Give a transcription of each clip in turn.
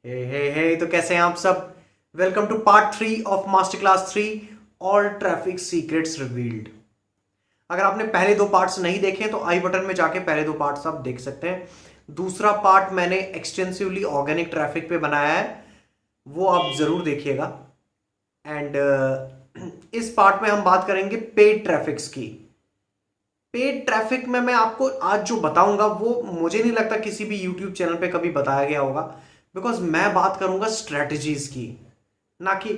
हे तो कैसे हैं आप सब। Welcome to part 3 of master class 3 all traffic secrets revealed. अगर आपने पहले दो पार्ट्स नहीं देखे हैं तो आई बटन में जाके पहले दो पार्ट्स आप देख सकते हैं। दूसरा पार्ट मैंने एक्सटेंसिवली ऑर्गेनिक ट्रैफिक पे बनाया है, वो आप जरूर देखिएगा। एंड इस पार्ट में हम बात करेंगे पेड ट्रैफिक्स की। पेड ट्रैफिक में मैं आपको आज जो बताऊंगा वो मुझे नहीं लगता किसी भी यूट्यूब चैनल पे कभी बताया गया होगा, बिकॉज मैं बात करूंगा स्ट्रेटजीज की, ना कि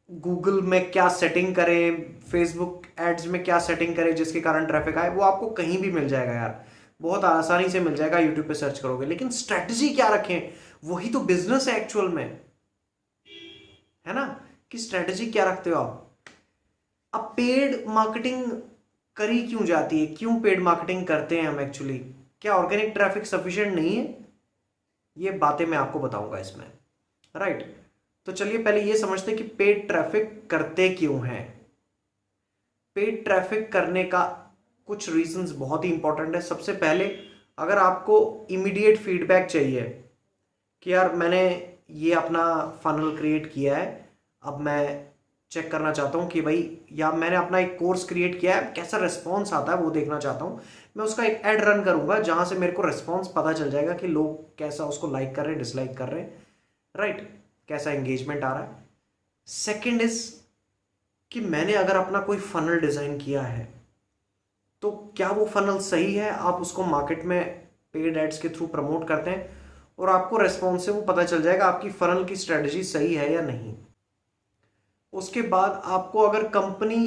गूगल में क्या सेटिंग करें, फेसबुक एड्स में क्या सेटिंग करें जिसके कारण ट्रैफिक आए। वो आपको कहीं भी मिल जाएगा यार, बहुत आसानी से मिल जाएगा, यूट्यूब पे सर्च करोगे। लेकिन स्ट्रेटजी क्या रखें, वही तो बिजनेस है एक्चुअल में, है ना, कि स्ट्रेटजी क्या रखते हो आप। अब पेड मार्केटिंग करी क्यों जाती है, क्यों पेड मार्केटिंग करते हैं हम एक्चुअली, क्या ऑर्गेनिक ट्रैफिक सफिशिएंट नहीं है, ये बातें मैं आपको बताऊंगा इसमें। राइट, तो चलिए पहले ये समझते हैं कि पेड ट्रैफिक करते क्यों हैं। पेड ट्रैफिक करने का कुछ रीजंस बहुत ही इंपॉर्टेंट है। सबसे पहले, अगर आपको इमीडिएट फीडबैक चाहिए कि यार मैंने ये अपना फनल क्रिएट किया है, अब मैं चेक करना चाहता हूँ कि भाई, या मैंने अपना एक कोर्स क्रिएट किया है, कैसा रिस्पॉन्स आता है वो देखना चाहता हूँ, मैं उसका एक ऐड रन करूंगा जहां से मेरे को रिस्पॉन्स पता चल जाएगा कि लोग कैसा उसको लाइक कर रहे हैं, डिसलाइक कर रहे हैं, राइट, कैसा एंगेजमेंट आ रहा है। सेकंड इज कि मैंने अगर अपना कोई फनल डिजाइन किया है तो क्या वो फनल सही है, आप उसको मार्केट में पेड एड्स के थ्रू प्रमोट करते हैं और आपको रेस्पॉन्स से वो पता चल जाएगा आपकी फनल की स्ट्रेटजी सही है या नहीं। उसके बाद आपको अगर कंपनी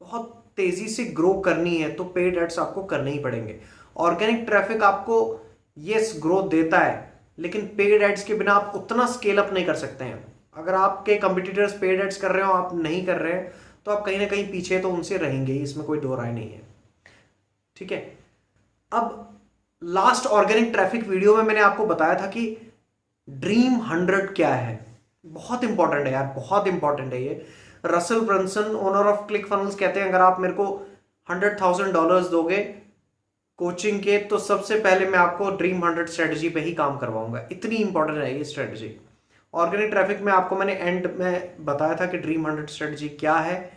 बहुत तेजी से ग्रो करनी है तो पेड एड्स आपको करने ही पड़ेंगे। ऑर्गेनिक ट्रैफिक आपको यस ग्रोथ देता है, लेकिन पेड एड्स के बिना आप उतना स्केल अप नहीं कर सकते हैं। अगर आपके कंपटीटर्स पेड एड्स कर रहे हो, आप नहीं कर रहे हैं, तो आप कहीं ना कहीं पीछे तो उनसे रहेंगे ही, इसमें कोई दो राय नहीं है। ठीक है, अब लास्ट ऑर्गेनिक ट्रैफिक वीडियो में मैंने आपको बताया था कि ड्रीम 100 क्या है। बहुत इंपॉर्टेंट है यार, बहुत इंपॉर्टेंट है ये। Russell Brunson, owner of click funnels, कहते हैं अगर आप मेरे को $100,000 दोगे कोचिंग के, तो सबसे पहले मैं आपको ड्रीम 100 स्ट्रेटजी पे ही काम करवाऊंगा। इतनी इंपॉर्टेंट है ये स्ट्रेटजी। ऑर्गेनिक ट्रैफिक में आपको मैंने एंड में बताया था कि ड्रीम 100 स्ट्रेटजी क्या है,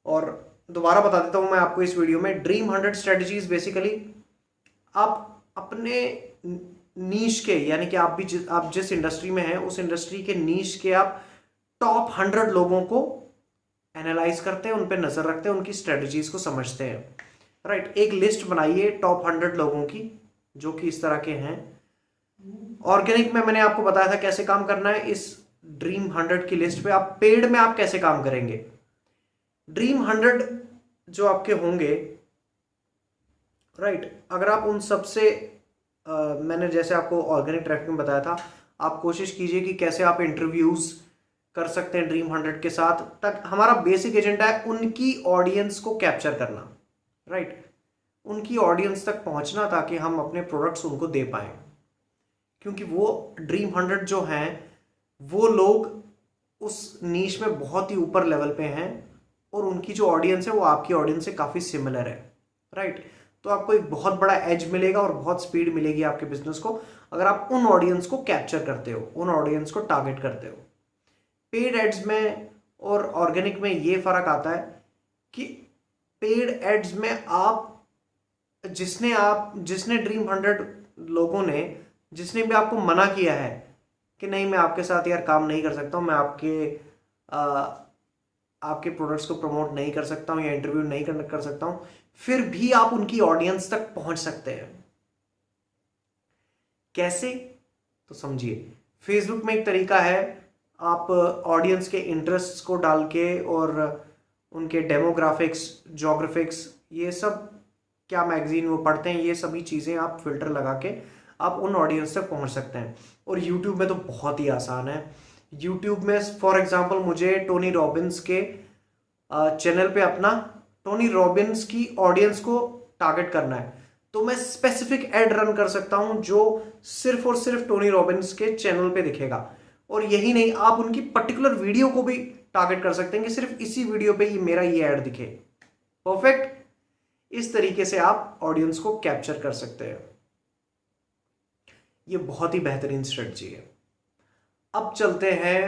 और दोबारा बता देता हूं मैं आपको इस वीडियो में। ड्रीम 100 स्ट्रेटजीज बेसिकली आप अपने नीश के, यानी कि आप जिस इंडस्ट्री में हैं उस इंडस्ट्री के नीश के आप टॉप 100 लोगों को एनालाइज करते हैं, उन पे नजर रखते हैं, उनकी स्ट्रेटजीज को समझते हैं। राइट, एक लिस्ट बनाइए टॉप 100 लोगों की जो कि इस तरह के हैं। ऑर्गेनिक में मैंने आपको बताया था कैसे काम करना है। इस ड्रीम 100 की लिस्ट पे आप पेड में आप कैसे काम करेंगे। ड्रीम 100 जो आपके होंगे, राइट, अगर आप उन सबसे मैंने जैसे आपको ऑर्गेनिक ट्रैफिक में बताया था, आप कोशिश कीजिए कि कैसे आप इंटरव्यूज कर सकते हैं ड्रीम 100 के साथ। तक हमारा बेसिक एजेंडा है उनकी ऑडियंस को कैप्चर करना, राइट, उनकी ऑडियंस तक पहुंचना ताकि हम अपने प्रोडक्ट्स उनको दे पाए। क्योंकि वो ड्रीम 100 जो हैं वो लोग उस नीश में बहुत ही ऊपर लेवल पे हैं, और उनकी जो ऑडियंस है वो आपकी ऑडियंस से काफ़ी सिमिलर है। राइट, तो आपको एक बहुत बड़ा एज मिलेगा और बहुत स्पीड मिलेगी आपके बिजनेस को अगर आप उन ऑडियंस को कैप्चर करते हो, उन ऑडियंस को टारगेट करते हो। पेड एड्स में और ऑर्गेनिक में ये फर्क आता है कि पेड एड्स में जिसने ड्रीम 100 लोगों ने, जिसने भी आपको मना किया है कि नहीं मैं आपके साथ यार काम नहीं कर सकता हूं, मैं आपके प्रोडक्ट्स को प्रमोट नहीं कर सकता हूं या इंटरव्यू नहीं कर सकता हूं, फिर भी आप उनकी ऑडियंस तक पहुंच सकते हैं। कैसे, तो समझिए। फेसबुक में एक तरीका है, आप ऑडियंस के इंटरेस्ट्स को डाल के और उनके डेमोग्राफिक्स, जोग्राफिक्स, ये सब, क्या मैगजीन वो पढ़ते हैं, ये सभी चीज़ें आप फिल्टर लगा के आप उन ऑडियंस तक पहुंच सकते हैं। और यूट्यूब में तो बहुत ही आसान है। यूट्यूब में फॉर एग्जांपल मुझे टोनी रॉबिन्स के चैनल पे अपना टोनी रॉबिन्स की ऑडियंस को टारगेट करना है, तो मैं स्पेसिफिक एड रन कर सकता हूं जो सिर्फ और सिर्फ टोनी रॉबिन्स के चैनल पे दिखेगा। और यही नहीं, आप उनकी पर्टिकुलर वीडियो को भी टारगेट कर सकते हैं कि सिर्फ इसी वीडियो पे ही मेरा ये ऐड दिखे। परफेक्ट, इस तरीके से आप ऑडियंस को कैप्चर कर सकते हैं। ये बहुत ही बेहतरीन स्ट्रेटजी है। अब चलते हैं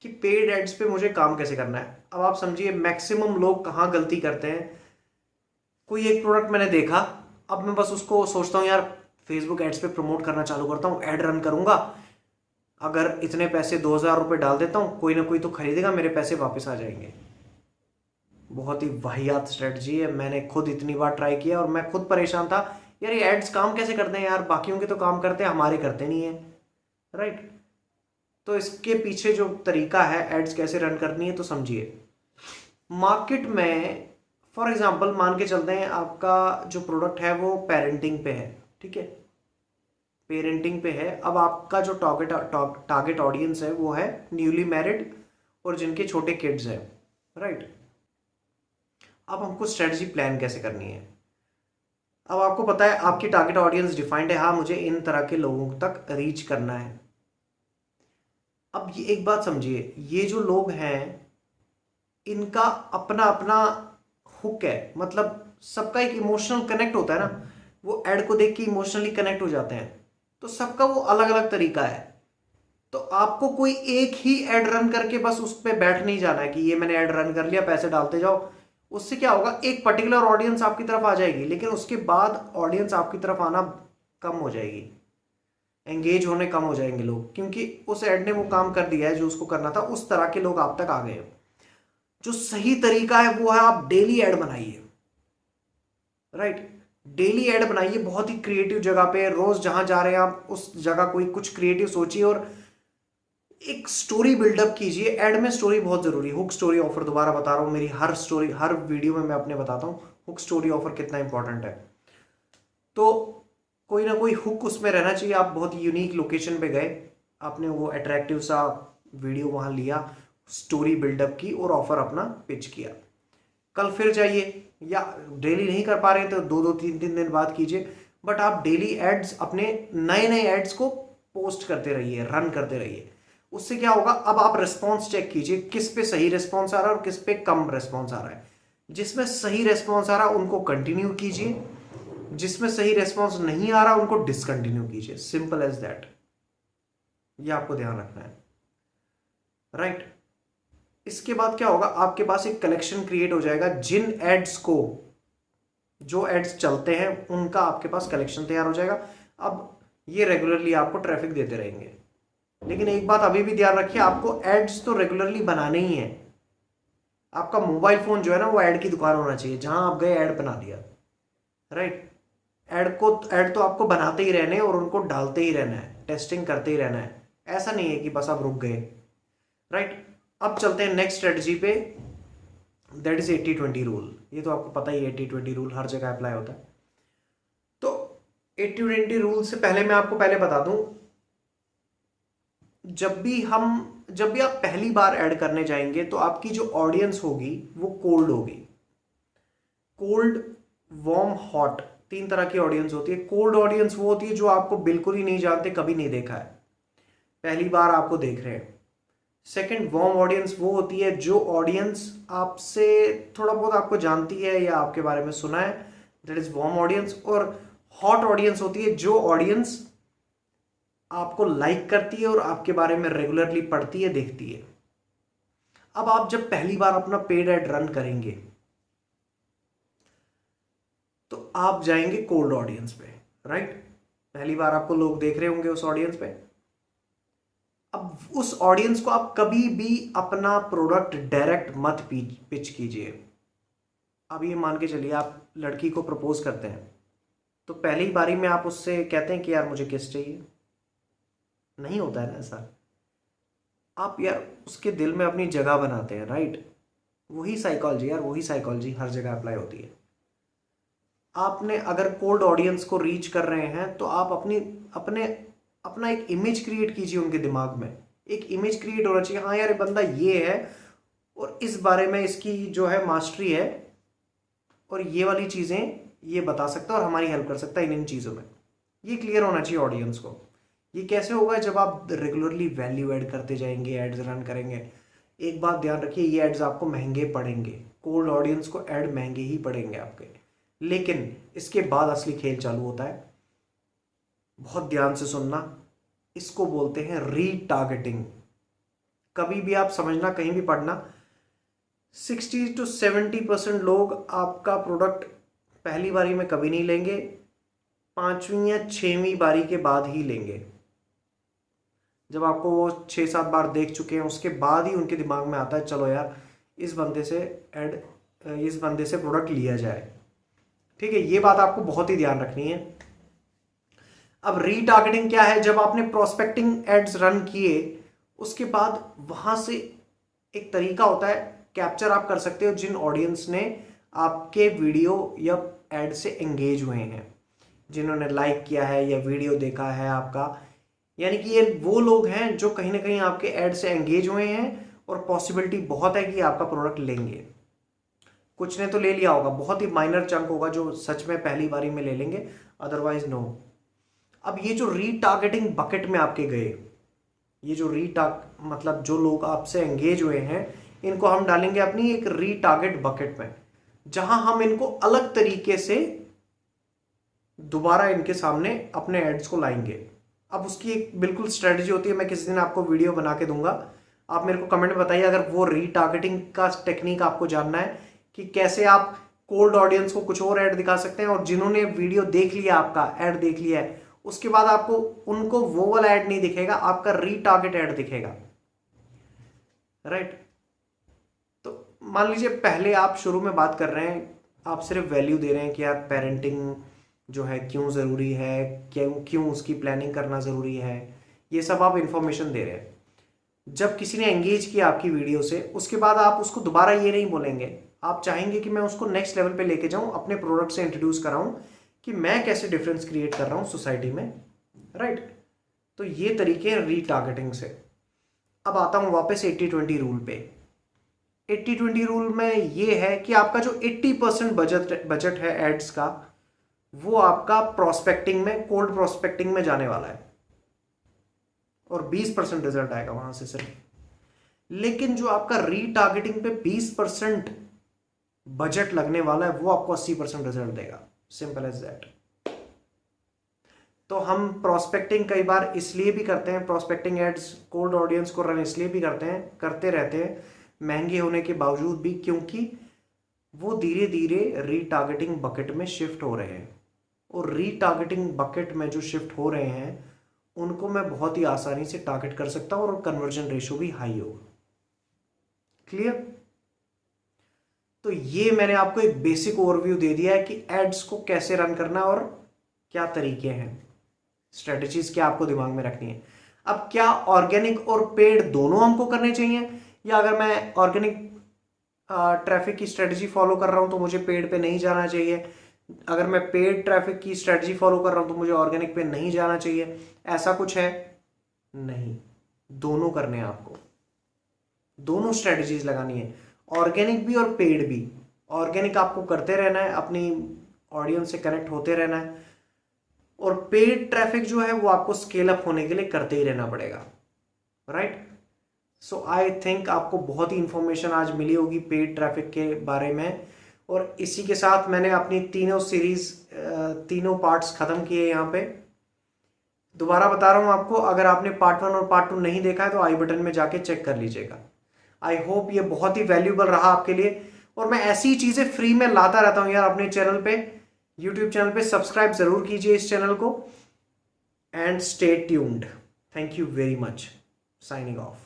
कि पेड एड्स पे मुझे काम कैसे करना है। अब आप समझिए मैक्सिमम लोग कहाँ गलती करते हैं। कोई एक प्रोडक्ट मैंने देखा, अब मैं बस उसको सोचता हूँ यार फेसबुक एड्स पे प्रमोट करना चालू करता हूँ, एड रन करूंगा, अगर इतने पैसे 2,000 रुपये डाल देता हूँ कोई ना कोई तो खरीदेगा, मेरे पैसे वापस आ जाएंगे। बहुत ही वाहियात स्ट्रेटजी है, मैंने खुद इतनी बार ट्राई किया और मैं खुद परेशान था यार ये एड्स काम कैसे करते हैं यार, बाकियों के तो काम करते हैं हमारे करते नहीं है, राइट। तो इसके पीछे जो तरीका है एड्स कैसे रन करनी है तो समझिए। मार्केट में फॉर एग्जांपल मान के चलते हैं आपका जो प्रोडक्ट है वो पेरेंटिंग पे है, ठीक है, पेरेंटिंग पे है। अब आपका जो टारगेट ऑडियंस है वो है न्यूली मैरिड और जिनके छोटे किड्स हैं, राइट। अब हमको स्ट्रेटजी प्लान कैसे करनी है। अब आपको पता है आपकी टारगेट ऑडियंस डिफाइंड है, हाँ मुझे इन तरह के लोगों तक रीच करना है। अब ये एक बात समझिए, ये जो लोग हैं इनका अपना अपना हुक है, मतलब सबका एक इमोशनल कनेक्ट होता है ना, वो एड को देख के इमोशनली कनेक्ट हो जाते हैं, तो सबका वो अलग अलग तरीका है। तो आपको कोई एक ही एड रन करके बस उस पर बैठ नहीं जाना है कि ये मैंने एड रन कर लिया पैसे डालते जाओ। उससे क्या होगा, एक पर्टिकुलर ऑडियंस आपकी तरफ आ जाएगी, लेकिन उसके बाद ऑडियंस आपकी तरफ आना कम हो जाएगी, एंगेज होने कम हो जाएंगे लोग, क्योंकि उस एड ने वो काम कर दिया है जो उसको करना था, उस तरह के लोग आप तक आ गए। जो सही तरीका है वो है आप डेली एड बनाइए, राइट। डेली एड बनाइए बहुत ही क्रिएटिव जगह पे, रोज जहां जा रहे हैं आप उस जगह कोई कुछ क्रिएटिव सोचिए और एक स्टोरी बिल्डअप कीजिए। एड में स्टोरी बहुत जरूरी है, हुक स्टोरी ऑफर, दोबारा बता रहा हूं, मेरी हर स्टोरी हर वीडियो में मैं अपने बताता हूं हुक स्टोरी ऑफर कितना इंपॉर्टेंट है। तो कोई ना कोई हुक उसमें रहना चाहिए। आप बहुत यूनिक लोकेशन पे गए, आपने वो अट्रैक्टिव सा वीडियो वहां लिया, स्टोरी बिल्डअप की और ऑफर अपना पिच किया। कल फिर जाइए, या डेली नहीं कर पा रहे तो 2-2 3-3 दिन बाद कीजिए, बट आप डेली एड्स अपने नए नए एड्स को पोस्ट करते रहिए, रन करते रहिए। उससे क्या होगा, अब आप रिस्पॉन्स चेक कीजिए किस पे सही रिस्पॉन्स आ रहा है और किस पे कम रिस्पॉन्स आ रहा है। जिसमें सही रिस्पॉन्स आ रहा है उनको कंटिन्यू कीजिए, जिसमें सही रिस्पॉन्स नहीं आ रहा उनको डिसकंटिन्यू कीजिए, सिंपल एज दैट। ये आपको ध्यान रखना है, राइट। इसके बाद क्या होगा, आपके पास एक कलेक्शन क्रिएट हो जाएगा, जिन एड्स को जो एड्स चलते हैं उनका आपके पास कलेक्शन तैयार हो जाएगा। अब ये रेगुलरली आपको ट्रैफिक देते रहेंगे, लेकिन एक बात अभी भी ध्यान रखिए, आपको एड्स तो रेगुलरली बनाने ही है। आपका मोबाइल फोन जो है ना वो ऐड की दुकान होना चाहिए, जहां आप गए ऐड बना दिया, राइट। ऐड तो आपको बनाते ही रहने और उनको डालते ही रहना है, टेस्टिंग करते ही रहना है, ऐसा नहीं है कि बस आप रुक गए, राइट। अब चलते हैं नेक्स्ट स्ट्रेटजी पे, दैट इज 80-20 रूल। ये तो आपको पता ही है 80-20 रूल हर जगह अप्लाई होता है। तो 80-20 रूल से पहले मैं आपको पहले बता दूं, जब भी आप पहली बार ऐड करने जाएंगे तो आपकी जो ऑडियंस होगी वो कोल्ड होगी। कोल्ड, वार्म, हॉट, 3 तरह की ऑडियंस होती है। कोल्ड ऑडियंस वो होती है जो आपको बिल्कुल ही नहीं जानते, कभी नहीं देखा है, पहली बार आपको देख रहे हैं। सेकंड, वार्म ऑडियंस वो होती है जो ऑडियंस आपसे थोड़ा बहुत आपको जानती है या आपके बारे में सुना है, दैट इज वार्म ऑडियंस। और हॉट ऑडियंस होती है जो ऑडियंस आपको लाइक करती है और आपके बारे में रेगुलरली पढ़ती है, देखती है। अब आप जब पहली बार अपना पेड एड रन करेंगे तो आप जाएंगे कोल्ड ऑडियंस पे, राइट। पहली बार आपको लोग देख रहे होंगे उस ऑडियंस पे। अब उस ऑडियंस को आप कभी भी अपना प्रोडक्ट डायरेक्ट मत पिच कीजिए। अब ये मान के चलिए आप लड़की को प्रपोज करते हैं, तो पहली बारी में आप उससे कहते हैं कि यार मुझे किस चाहिए, नहीं होता है ना ऐसा। आप यार उसके दिल में अपनी जगह बनाते हैं, राइट। वही साइकोलॉजी यार, वही साइकोलॉजी हर जगह अप्लाई होती है। आपने अगर कोल्ड ऑडियंस को रीच कर रहे हैं तो आप अपना एक इमेज क्रिएट कीजिए उनके दिमाग में। एक इमेज क्रिएट होना चाहिए, हाँ यार ये बंदा ये है और इस बारे में इसकी जो है मास्टरी है और ये वाली चीज़ें ये बता सकता है और हमारी हेल्प कर सकता है इन चीज़ों में। ये क्लियर होना चाहिए ऑडियंस को। ये कैसे होगा, जब आप रेगुलरली वैल्यू ऐड करते जाएंगे, एड्स रन करेंगे। एक बात ध्यान रखिए, ये एड्स आपको महंगे पड़ेंगे, कोल्ड ऑडियंस को ऐड महंगे ही पड़ेंगे आपके, लेकिन इसके बाद असली खेल चालू होता है। बहुत ध्यान से सुनना, इसको बोलते हैं रीटारगेटिंग। कभी भी आप समझना, कहीं भी पढ़ना, 60 to 70% लोग आपका प्रोडक्ट पहली बारी में कभी नहीं लेंगे, 5वीं या 6वीं बारी के बाद ही लेंगे। जब आपको वो 6-7 बार देख चुके हैं उसके बाद ही उनके दिमाग में आता है चलो यार इस बंदे से प्रोडक्ट लिया जाए। ठीक है, ये बात आपको बहुत ही ध्यान रखनी है। अब रीटारगेटिंग क्या है? जब आपने प्रोस्पेक्टिंग एड्स रन किए उसके बाद वहां से एक तरीका होता है, कैप्चर आप कर सकते हो जिन ऑडियंस ने आपके वीडियो या एड से एंगेज हुए हैं, जिन्होंने लाइक किया है या वीडियो देखा है आपका, यानी कि ये वो लोग हैं जो कहीं ना कहीं आपके एड से एंगेज हुए हैं और पॉसिबिलिटी बहुत है कि आपका प्रोडक्ट लेंगे। कुछ ने तो ले लिया होगा, बहुत ही माइनर चंक होगा जो सच में पहली बारी में ले लेंगे, अदरवाइज नो। अब ये जो रीटारगेटिंग बकेट में आपके गए, ये जो मतलब जो लोग आपसे एंगेज हुए हैं, इनको हम डालेंगे अपनी एक रीटारगेट बकेट में, जहां हम इनको अलग तरीके से दोबारा इनके सामने अपने एड्स को लाएंगे। अब उसकी एक बिल्कुल स्ट्रेटजी होती है, मैं किसी दिन आपको वीडियो बना के दूंगा, आप मेरे को कमेंट में बताइए अगर वो रीटारगेटिंग का टेक्निक आपको जानना है कि कैसे आप कोल्ड ऑडियंस को कुछ और ऐड दिखा सकते हैं, और जिन्होंने वीडियो देख लिया, आपका ऐड देख लिया है, उसके बाद आपको उनको वो वाला ऐड नहीं दिखेगा, आपका रीटारगेट ऐड दिखेगा। राइट? तो मान लीजिए पहले आप शुरू में बात कर रहे हैं, आप सिर्फ वैल्यू दे रहे हैं कि यार पेरेंटिंग जो है क्यों ज़रूरी है, क्यों उसकी प्लानिंग करना ज़रूरी है, ये सब आप इंफॉर्मेशन दे रहे हैं। जब किसी ने एंगेज किया आपकी वीडियो से, उसके बाद आप उसको दोबारा ये नहीं बोलेंगे, आप चाहेंगे कि मैं उसको नेक्स्ट लेवल पे लेके जाऊं, अपने प्रोडक्ट से इंट्रोड्यूस कराऊं कि मैं कैसे डिफरेंस क्रिएट कर रहा हूं सोसाइटी में। राइट? तो ये तरीके हैं रीटारगेटिंग से। अब आता हूं वापस 80-20 रूल पे। 80-20 रूल में ये है कि आपका जो 80% बजट है एड्स का, वो आपका प्रोस्पेक्टिंग में, कोल्ड प्रोस्पेक्टिंग में जाने वाला है, और 20% रिजल्ट आएगा वहां से सिर्फ। लेकिन जो आपका रीटारगेटिंग पे 20% बजट लगने वाला है, वो आपको 80% रिजल्ट देगा। Simple as that. तो हम प्रोस्पेक्टिंग कई बार इसलिए भी करते हैं, प्रोस्पेक्टिंग एड्स कोल्ड ऑडियंस को रन इसलिए भी करते रहते हैं महंगे होने के बावजूद भी, क्योंकि वो धीरे धीरे रीटारगेटिंग बकेट में शिफ्ट हो रहे हैं, और रीटारगेटिंग बकेट में जो शिफ्ट हो रहे हैं उनको मैं बहुत ही आसानी से टारगेट कर सकता हूं, और कन्वर्जन रेशियो भी हाई होगा। क्लियर? तो ये मैंने आपको एक बेसिक ओवरव्यू दे दिया है कि एड्स को कैसे रन करना और क्या तरीके हैं, स्ट्रेटजीज क्या आपको दिमाग में रखनी है। अब क्या ऑर्गेनिक और पेड दोनों हमको करने चाहिए, या अगर मैं ऑर्गेनिक ट्रैफिक की स्ट्रेटजी फॉलो कर रहा हूं तो मुझे पेड पे नहीं जाना चाहिए, अगर मैं पेड ट्रैफिक की स्ट्रेटजी फॉलो कर रहा हूं तो मुझे ऑर्गेनिक पे नहीं जाना चाहिए? ऐसा कुछ है नहीं, दोनों करने हैं आपको, दोनों स्ट्रेटजीज लगानी है, ऑर्गेनिक भी और पेड भी। ऑर्गेनिक आपको करते रहना है, अपनी ऑडियंस से कनेक्ट होते रहना है, और पेड ट्रैफिक जो है वो आपको स्केल अप होने के लिए करते ही रहना पड़ेगा। राइट? सो आई थिंक आपको बहुत ही इंफॉर्मेशन आज मिली होगी पेड ट्रैफिक के बारे में, और इसी के साथ मैंने अपनी तीनों सीरीज, तीनों पार्ट्स खत्म किए यहाँ पे। दोबारा बता रहा हूँ आपको, अगर आपने पार्ट 1 और पार्ट 2 नहीं देखा है तो आई बटन में जाके चेक कर लीजिएगा। आई होप ये बहुत ही वैल्यूबल रहा आपके लिए, और मैं ऐसी चीजें फ्री में लाता रहता हूँ यार अपने चैनल पे, यूट्यूब चैनल पे। सब्सक्राइब जरूर कीजिए इस चैनल को, and stay tuned. Thank you very much. Signing off.